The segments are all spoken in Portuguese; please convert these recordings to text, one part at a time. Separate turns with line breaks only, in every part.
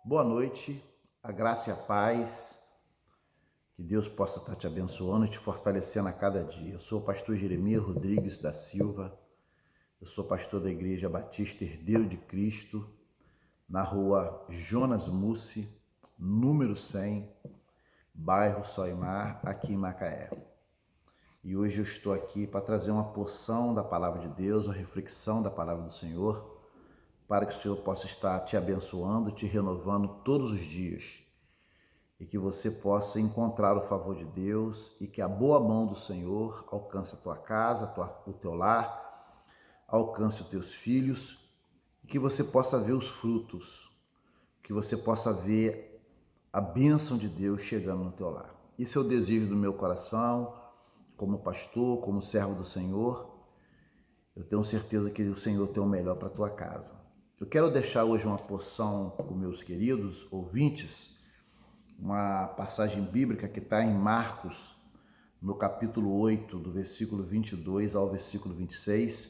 Boa noite, a graça e a paz, que Deus possa estar te abençoando e te fortalecendo a cada dia. Eu sou o pastor Jeremias Rodrigues da Silva, eu sou pastor da Igreja Batista Herdeiro de Cristo, na rua Jonas Mussi, número 100, bairro Soimar, aqui em Macaé. E hoje eu estou aqui para trazer uma porção da palavra de Deus, uma reflexão da palavra do Senhor, para que o Senhor possa estar te abençoando, te renovando todos os dias. E que você possa encontrar o favor de Deus e que a boa mão do Senhor alcance a tua casa, o teu lar, alcance os teus filhos e que você possa ver os frutos, que você possa ver a bênção de Deus chegando no teu lar. Esse é o desejo do meu coração, como pastor, como servo do Senhor. Eu tenho certeza que o Senhor tem o melhor para a tua casa. Eu quero deixar hoje uma porção com meus queridos ouvintes, uma passagem bíblica que está em Marcos, no capítulo 8, do versículo 22 ao versículo 26.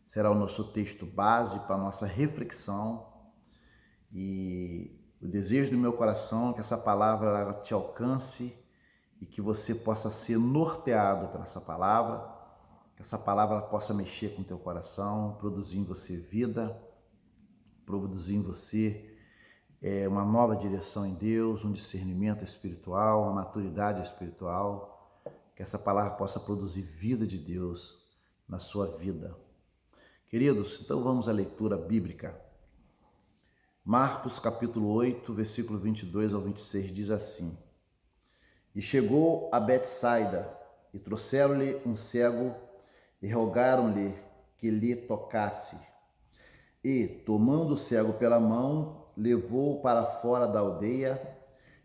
Será o nosso texto base para a nossa reflexão. E o desejo do meu coração é que essa palavra te alcance e que você possa ser norteado por essa palavra, que essa palavra possa mexer com o teu coração, produzir em você vida, produzir em você uma nova direção em Deus, um discernimento espiritual, uma maturidade espiritual, que essa palavra possa produzir vida de Deus na sua vida. Queridos, então vamos à leitura bíblica. Marcos capítulo 8, versículo 22 ao 26 diz assim: E chegou a Betsaida, e trouxeram-lhe um cego, e rogaram-lhe que lhe tocasse. E, tomando o cego pela mão, levou-o para fora da aldeia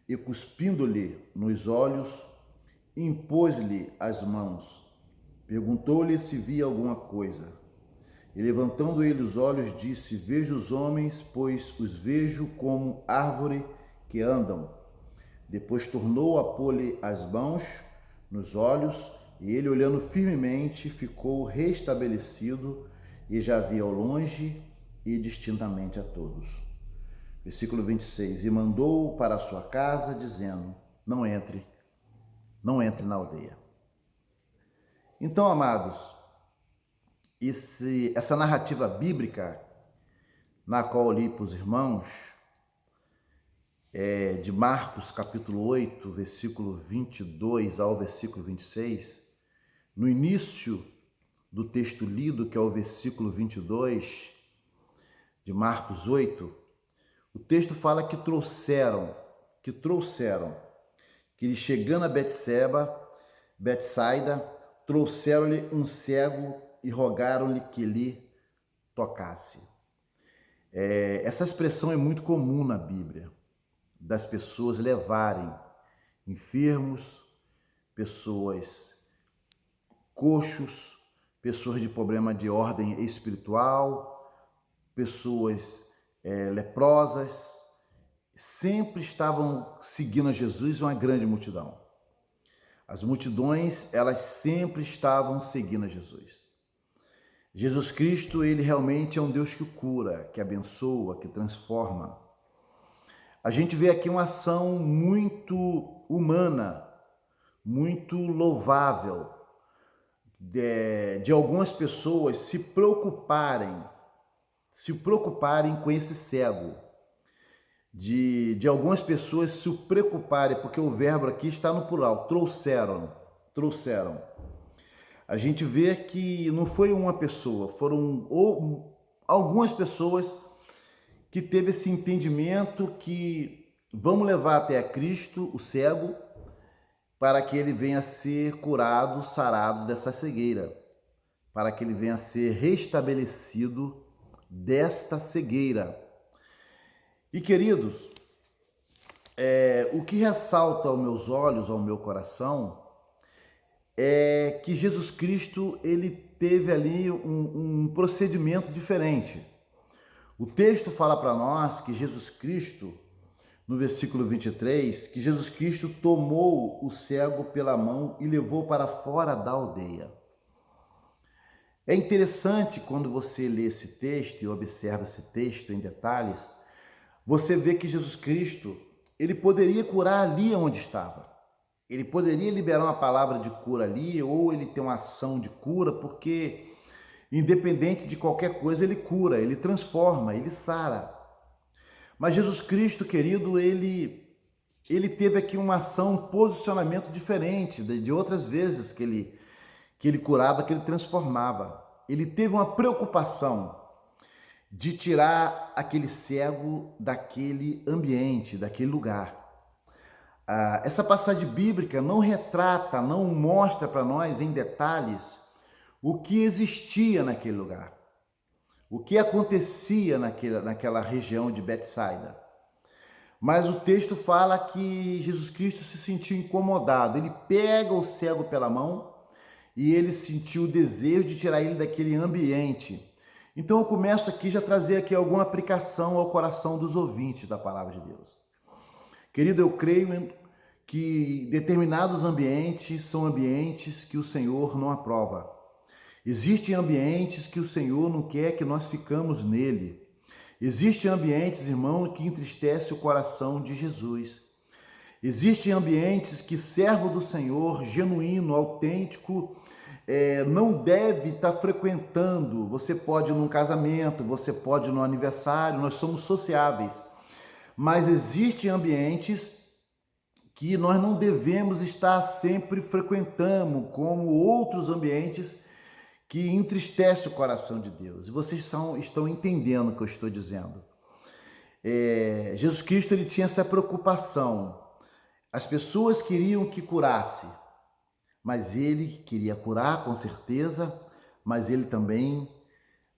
e, cuspindo-lhe nos olhos, impôs-lhe as mãos. Perguntou-lhe se via alguma coisa. E, levantando ele os olhos, disse: Vejo os homens, pois os vejo como árvore que andam. Depois tornou a pôr-lhe as mãos nos olhos, e ele, olhando firmemente, ficou restabelecido e já via ao longe e distintamente a todos. Versículo 26. E mandou-o para a sua casa, dizendo: não entre na aldeia. Então, amados, essa narrativa bíblica, na qual eu li para os irmãos, de Marcos capítulo 8, versículo 22 ao versículo 26, no início do texto lido, que é o versículo 22 de Marcos 8, o texto fala que ele chegando a Betsaida, trouxeram-lhe um cego e rogaram-lhe que lhe tocasse. Essa expressão é muito comum na Bíblia, das pessoas levarem enfermos, pessoas coxos, pessoas de problema de ordem espiritual, pessoas leprosas, sempre estavam seguindo a Jesus, uma grande multidão. As multidões, elas sempre estavam seguindo a Jesus. Jesus Cristo, ele realmente é um Deus que cura, que abençoa, que transforma. A gente vê aqui uma ação muito humana, muito louvável, de algumas pessoas se preocuparem com esse cego, de algumas pessoas se preocuparem, porque o verbo aqui está no plural, trouxeram. A gente vê que não foi uma pessoa, foram algumas pessoas que teve esse entendimento que vamos levar até a Cristo, o cego, para que ele venha a ser curado, sarado dessa cegueira, para que ele venha a ser restabelecido desta cegueira. E, queridos, o que ressalta aos meus olhos, ao meu coração, é que Jesus Cristo, ele teve ali um procedimento diferente. O texto fala para nós que Jesus Cristo, no versículo 23, que Jesus Cristo tomou o cego pela mão e levou para fora da aldeia. É interessante quando você lê esse texto e observa esse texto em detalhes, você vê que Jesus Cristo, ele poderia curar ali onde estava. Ele poderia liberar uma palavra de cura ali, ou ele ter uma ação de cura, porque independente de qualquer coisa, ele cura, ele transforma, ele sara. Mas Jesus Cristo, querido, ele teve aqui uma ação, um posicionamento diferente de outras vezes que ele curava, que ele transformava. Ele teve uma preocupação de tirar aquele cego daquele ambiente, daquele lugar. Essa passagem bíblica não retrata, não mostra para nós em detalhes o que existia naquele lugar, o que acontecia naquela região de Betsaida. Mas o texto fala que Jesus Cristo se sentiu incomodado. Ele pega o cego pela mão e ele sentiu o desejo de tirar ele daquele ambiente. Então eu começo aqui já a trazer aqui alguma aplicação ao coração dos ouvintes da palavra de Deus. Querido, eu creio que determinados ambientes são ambientes que o Senhor não aprova. Existem ambientes que o Senhor não quer que nós ficamos nele. Existem ambientes, irmão, que entristecem o coração de Jesus. Existem ambientes que servo do Senhor, genuíno, autêntico, não deve estar frequentando. Você pode ir num casamento, você pode ir num aniversário, nós somos sociáveis. Mas existem ambientes que nós não devemos estar sempre frequentando, como outros ambientes que entristece o coração de Deus. E vocês estão entendendo o que eu estou dizendo. Jesus Cristo, ele tinha essa preocupação. As pessoas queriam que curasse, mas ele queria curar com certeza, mas ele também,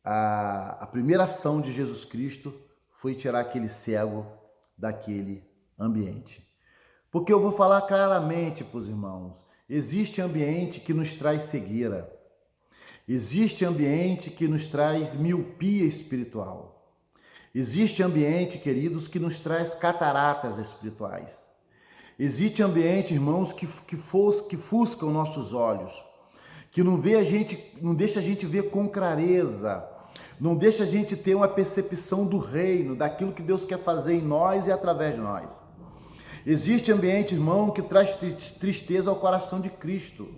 a primeira ação de Jesus Cristo foi tirar aquele cego daquele ambiente. Porque eu vou falar claramente para os irmãos, existe ambiente que nos traz cegueira. Existe ambiente que nos traz miopia espiritual. Existe ambiente, queridos, que nos traz cataratas espirituais. Existe ambiente, irmãos, que fuscam nossos olhos, que não deixa a gente ver com clareza, não deixa a gente ter uma percepção do reino, daquilo que Deus quer fazer em nós e através de nós. Existe ambiente, irmão, que traz tristeza ao coração de Cristo.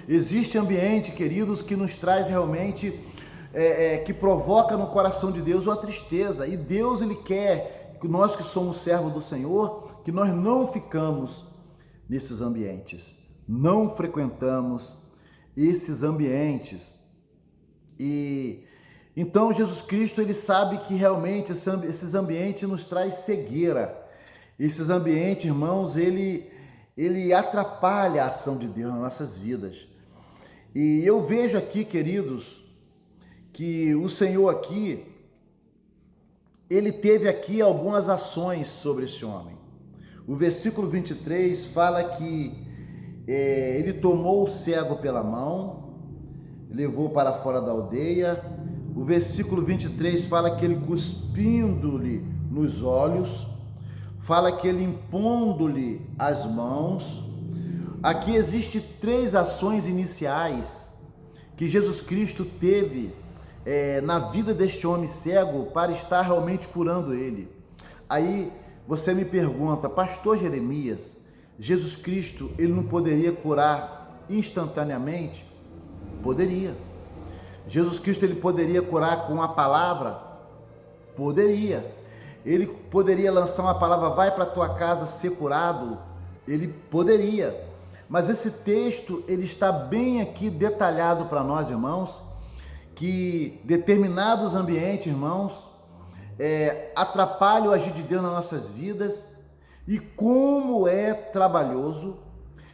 Existe ambiente, queridos, que nos traz realmente, que provoca no coração de Deus uma tristeza. E Deus, ele quer que nós que somos servos do Senhor, que nós não ficamos nesses ambientes, não frequentamos esses ambientes. E então Jesus Cristo, ele sabe que realmente esses ambientes nos traz cegueira. Esses ambientes, irmãos, ele atrapalha a ação de Deus nas nossas vidas. E eu vejo aqui, queridos, que o Senhor aqui, ele teve aqui algumas ações sobre esse homem. O versículo 23 fala que ele tomou o cego pela mão, levou para fora da aldeia. O versículo 23 fala que ele cuspindo-lhe nos olhos, fala que ele impondo-lhe as mãos. Aqui existe 3 ações iniciais que Jesus Cristo teve na vida deste homem cego para estar realmente curando ele. Aí você me pergunta, pastor Jeremias, Jesus Cristo, ele não poderia curar instantaneamente? Poderia. Jesus Cristo, ele poderia curar com a palavra? Poderia. Ele poderia lançar uma palavra, vai para a tua casa ser curado? Ele poderia. Mas esse texto, ele está bem aqui detalhado para nós, irmãos, que determinados ambientes, irmãos, atrapalham o agir de Deus nas nossas vidas, e como é trabalhoso,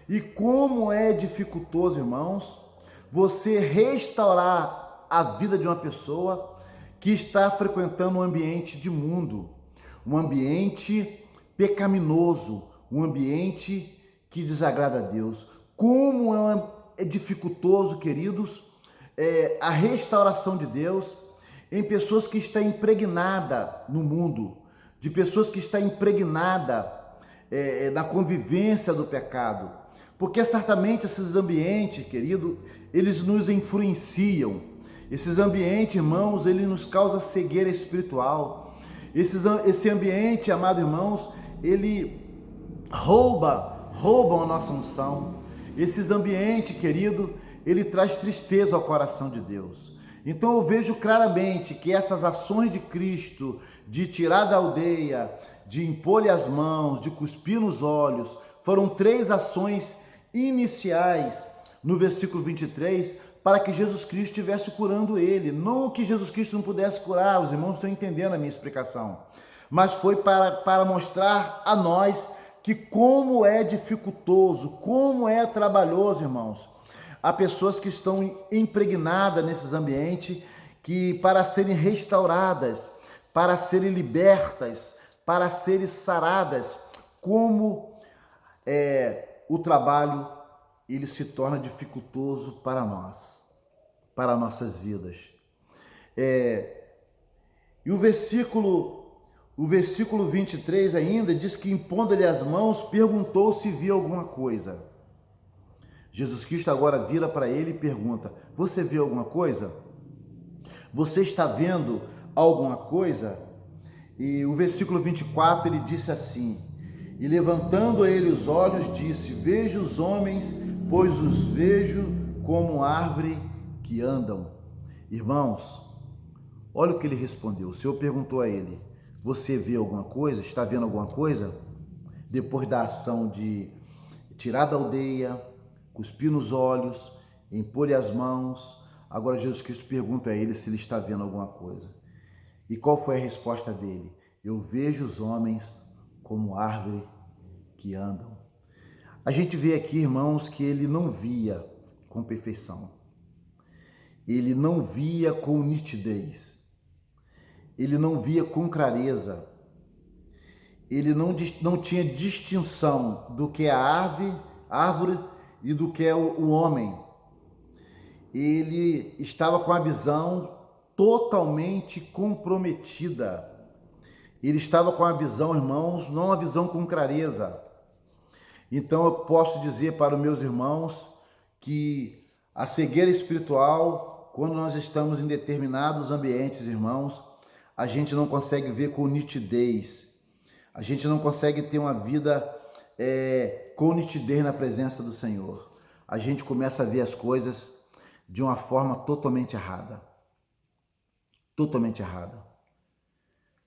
e como é dificultoso, irmãos, você restaurar a vida de uma pessoa que está frequentando um ambiente de mundo, um ambiente pecaminoso, um ambiente que desagrada a Deus. Como é dificultoso, queridos, a restauração de Deus em pessoas que estão impregnadas no mundo, de pessoas que estão impregnadas na convivência do pecado. Porque certamente esses ambientes, querido, eles nos influenciam. Esses ambientes, irmãos, eles nos causam cegueira espiritual. Esse ambiente, amados irmãos, ele roubam a nossa unção. Esses ambientes, querido, ele traz tristeza ao coração de Deus. Então eu vejo claramente que essas ações de Cristo, de tirar da aldeia, de impor-lhe as mãos, de cuspir nos olhos, foram 3 ações iniciais no versículo 23, para que Jesus Cristo estivesse curando ele. Não que Jesus Cristo não pudesse curar, os irmãos estão entendendo a minha explicação, mas foi para mostrar a nós que como é dificultoso, como é trabalhoso, irmãos. Há pessoas que estão impregnadas nesses ambientes, que para serem restauradas, para serem libertas, para serem saradas, como o trabalho ele se torna dificultoso para nós, para nossas vidas. E o versículo 23 ainda diz que, impondo-lhe as mãos, perguntou se via alguma coisa. Jesus Cristo agora vira para ele e pergunta: você vê alguma coisa? Você está vendo alguma coisa? E o versículo 24 ele disse assim: e levantando ele os olhos, disse: vejo os homens, pois os vejo como árvore que andam. Irmãos, olha o que ele respondeu. O Senhor perguntou a ele: você vê alguma coisa? Está vendo alguma coisa? Depois da ação de tirar da aldeia, cuspir nos olhos, impor-lhe as mãos, agora Jesus Cristo pergunta a ele se ele está vendo alguma coisa. E qual foi a resposta dele? Eu vejo os homens como árvore que andam. A gente vê aqui, irmãos, que ele não via com perfeição. Ele não via com nitidez. Ele não via com clareza. Ele não tinha distinção do que é a árvore e do que é o homem. Ele estava com a visão totalmente comprometida. Ele estava com a visão, irmãos, não uma visão com clareza. Então eu posso dizer para os meus irmãos que a cegueira espiritual, quando nós estamos em determinados ambientes, irmãos, a gente não consegue ver com nitidez. A gente não consegue ter uma vida com nitidez na presença do Senhor. A gente começa a ver as coisas de uma forma totalmente errada. Totalmente errada.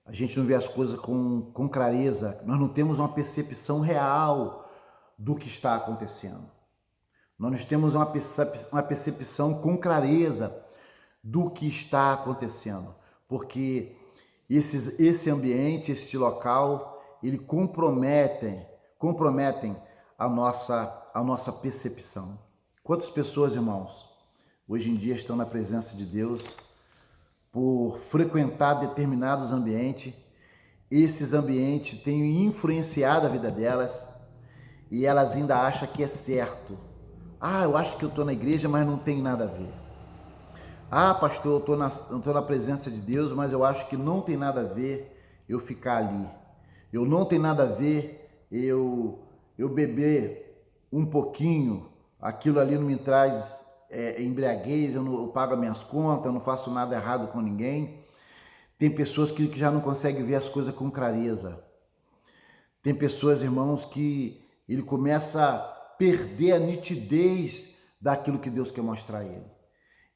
A gente não vê as coisas com clareza. Nós não temos uma percepção real do que está acontecendo. Nós não temos uma percepção com clareza do que está acontecendo. Porque esse ambiente, esse local, ele comprometem a nossa percepção. Quantas pessoas, irmãos, hoje em dia estão na presença de Deus por frequentar determinados ambientes? Esses ambientes têm influenciado a vida delas e elas ainda acham que é certo. Ah, eu acho que eu estou na igreja, mas não tem nada a ver. Ah, pastor, eu estou na presença de Deus, mas eu acho que não tem nada a ver eu ficar ali. Eu não tem nada a ver eu beber um pouquinho, aquilo ali não me traz embriaguez, eu pago as minhas contas, eu não faço nada errado com ninguém. Tem pessoas que já não conseguem ver as coisas com clareza. Tem pessoas, irmãos, que ele começa a perder a nitidez daquilo que Deus quer mostrar a ele.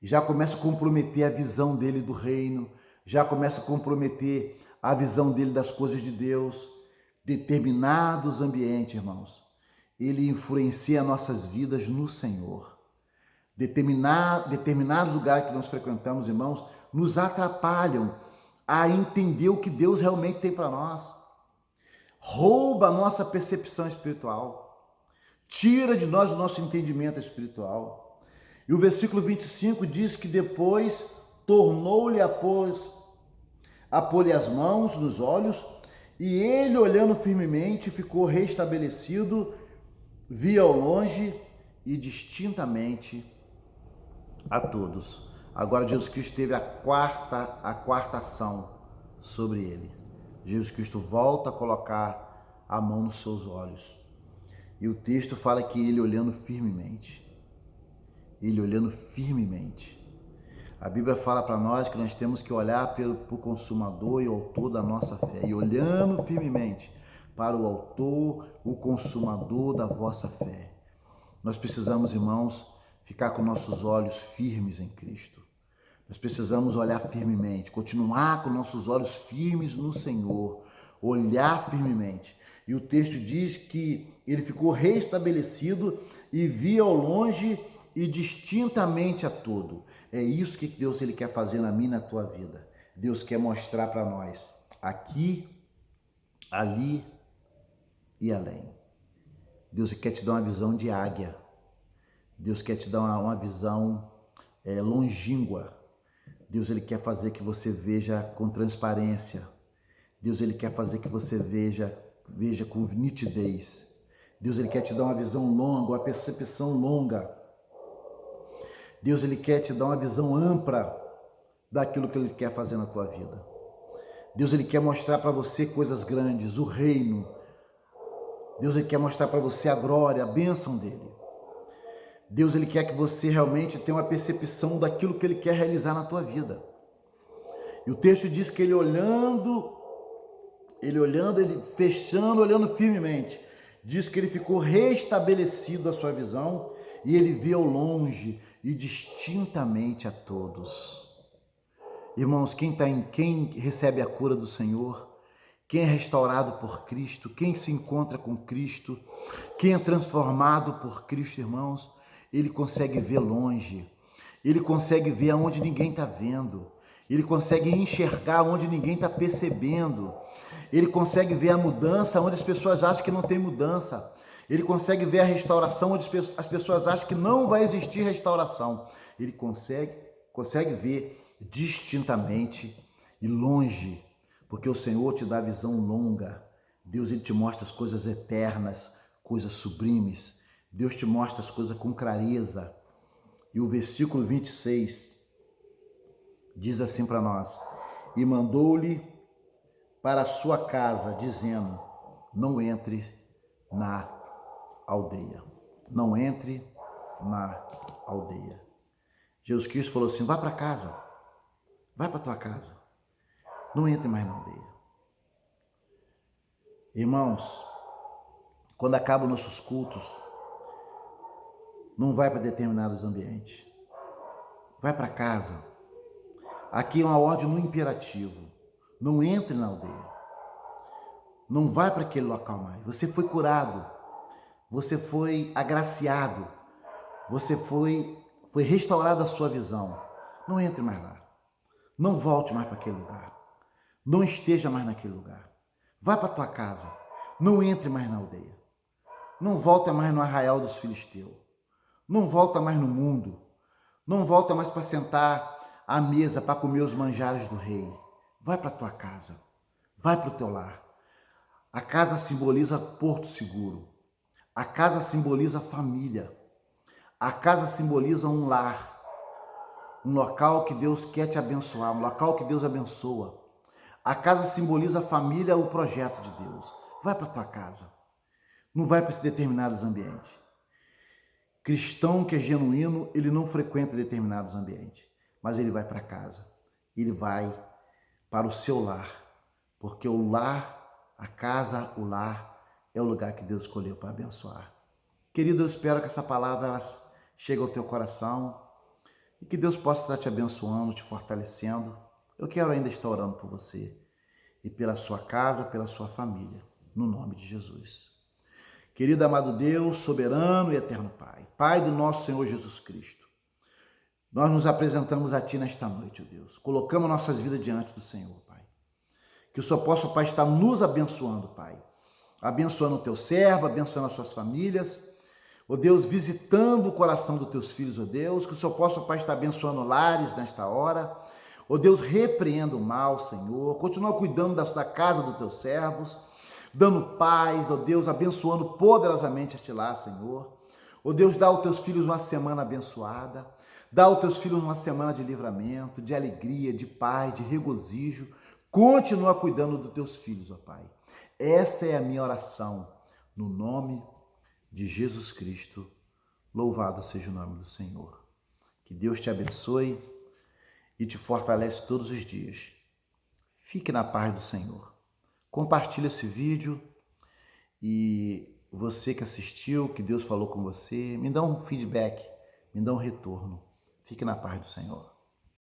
Já começa a comprometer a visão dele do reino, já começa a comprometer a visão dele das coisas de Deus. Determinados ambientes, irmãos, ele influencia nossas vidas no Senhor. Determinados lugares que nós frequentamos, irmãos, nos atrapalham a entender o que Deus realmente tem para nós. Rouba a nossa percepção espiritual. Tira de nós o nosso entendimento espiritual. E o versículo 25 diz que depois tornou-lhe a pôr-lhe as mãos nos olhos, e ele, olhando firmemente, ficou restabelecido, via ao longe e distintamente a todos. Agora Jesus Cristo teve a quarta ação sobre ele. Jesus Cristo volta a colocar a mão nos seus olhos. E o texto fala que ele olhando firmemente. Ele olhando firmemente. A Bíblia fala para nós que nós temos que olhar para o consumador e autor da nossa fé. E olhando firmemente para o autor, o consumador da vossa fé. Nós precisamos, irmãos, ficar com nossos olhos firmes em Cristo. Nós precisamos olhar firmemente, continuar com nossos olhos firmes no Senhor, olhar firmemente. E o texto diz que ele ficou restabelecido e via ao longe e distintamente a todo. É isso que Deus ele quer fazer na minha e na tua vida. Deus quer mostrar para nós aqui, ali e além. Deus quer te dar uma visão de águia. Deus quer te dar uma visão longínqua. Deus ele quer fazer que você veja com transparência. Deus ele quer fazer que você veja com nitidez. Deus ele quer te dar uma visão longa, uma percepção longa. Deus ele quer te dar uma visão ampla daquilo que ele quer fazer na tua vida. Deus ele quer mostrar para você coisas grandes, o reino. Deus ele quer mostrar para você a glória, a bênção dele. Deus ele quer que você realmente tenha uma percepção daquilo que ele quer realizar na tua vida. E o texto diz que ele olhando, ele fechando, olhando firmemente, diz que ele ficou restabelecido a sua visão e ele vê ao longe e distintamente a todos. Irmãos, quem recebe a cura do Senhor, quem é restaurado por Cristo, quem se encontra com Cristo, quem é transformado por Cristo, irmãos, ele consegue ver longe, ele consegue ver aonde ninguém está vendo, ele consegue enxergar onde ninguém está percebendo, ele consegue ver a mudança onde as pessoas acham que não tem mudança, ele consegue ver a restauração onde as pessoas acham que não vai existir restauração, ele consegue ver distintamente e longe, porque o Senhor te dá visão longa. Deus ele te mostra as coisas eternas, coisas sublimes. Deus te mostra as coisas com clareza. E o versículo 26 diz assim para nós: e mandou-lhe para a sua casa, dizendo: não entre na aldeia. Não entre na aldeia. Jesus Cristo falou assim: vai para casa, vai para tua casa, não entre mais na aldeia. Irmãos, quando acabam nossos cultos, não vai para determinados ambientes, vai para casa. Aqui é uma ordem no imperativo: não entre na aldeia, não vai para aquele local mais. Você foi curado, você foi agraciado, você foi restaurada a sua visão. Não entre mais lá, não volte mais para aquele lugar, não esteja mais naquele lugar. Vai para tua casa, não entre mais na aldeia, não volta mais no arraial dos filisteus, não volta mais no mundo, não volta mais para sentar à mesa para comer os manjares do rei. Vai para tua casa, vai para o teu lar. A casa simboliza porto seguro, a casa simboliza família, a casa simboliza um lar, um local que Deus quer te abençoar, um local que Deus abençoa. A casa simboliza a família, o projeto de Deus. Vai para tua casa, não vai para esses determinados ambientes. Cristão que é genuíno, ele não frequenta determinados ambientes, mas ele vai para casa, ele vai para o seu lar, porque o lar, a casa, o lar, é o lugar que Deus escolheu para abençoar. Querido, eu espero que essa palavra ela chegue ao teu coração e que Deus possa estar te abençoando, te fortalecendo. Eu quero ainda estar orando por você e pela sua casa, pela sua família, no nome de Jesus. Querido amado Deus, soberano e eterno Pai, Pai do nosso Senhor Jesus Cristo, nós nos apresentamos a Ti nesta noite, ó Deus. Colocamos nossas vidas diante do Senhor, Pai. Que o Senhor possa, Pai, estar nos abençoando, Pai. Abençoando o Teu servo, abençoando as suas famílias. Ó Deus, visitando o coração dos Teus filhos, ó Deus. Que o Senhor possa, Pai, estar abençoando lares nesta hora. Ó Deus, repreenda o mal, Senhor. Continua cuidando da casa dos Teus servos. Dando paz, ó Deus, abençoando poderosamente este lar, Senhor. Ó Deus, dá aos Teus filhos uma semana abençoada. Dá aos Teus filhos uma semana de livramento, de alegria, de paz, de regozijo. Continua cuidando dos Teus filhos, ó Pai. Essa é a minha oração, no nome de Jesus Cristo. Louvado seja o nome do Senhor. Que Deus te abençoe e te fortalece todos os dias. Fique na paz do Senhor. Compartilhe esse vídeo e você que assistiu, que Deus falou com você, me dá um feedback, me dá um retorno. Fique na paz do Senhor.